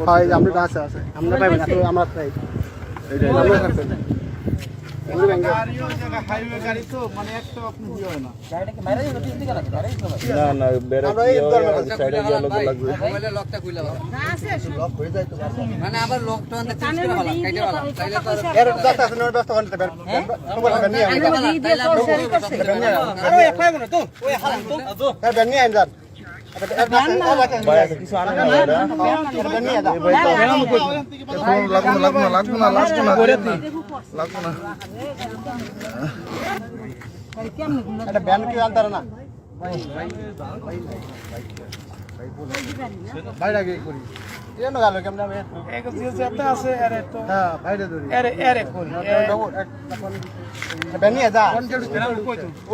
হয় আমরা আছে আছে আমরা পাইবেন এত আমরা পাই গাড়িও জায়গা হাইওয়ে গাড়ি তো মানে একটা আপনি ইয়ে হয় না গাড়িটা কি মাইরা যাবে দিকে না গাড়ি না না বেরে সাইডে গিয়ে লোক লাগবে মোবাইলে লকটা খুলে দাও না আছে লক হয়ে যায় তো মানে আবার লকটা অন চেঞ্জ করে ভালো কাইটে ভালো তাইলে তো এর দশটা আছে নয় দশটা ঘন্টা বের তোমার নিয়ে আরে এক পাইব না তো ওই হারাম তো এর বের নিয়ে আইন যান কিছু আনা না নিয়ে যা লাগবো না এটা ব্যান কি আনতার না বাইরে গিয়ে করি এন গেল কেমন আমি এক জিনিস একটা আছে আরে তো হ্যাঁ বাইরে ধরি আরে করি ব্যান নিয়ে যা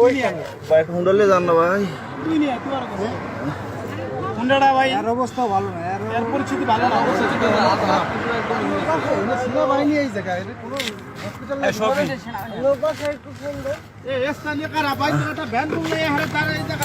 ওই নিয়ে বাইক হুন্ডলে যান না ভাই তুই নিয়ে তুই আর কর হুন্ডাটা ভাই এর অবস্থা ভালো না এর পরিস্থিতি ভালো না সিনা বাহিনী এই জায়গা এটা কোনো হসপিটালে লোক আছে একটু ফোন দে এই স্থানীয় কারা ভাই একটা ভ্যান বললে হারে তার এই জায়গা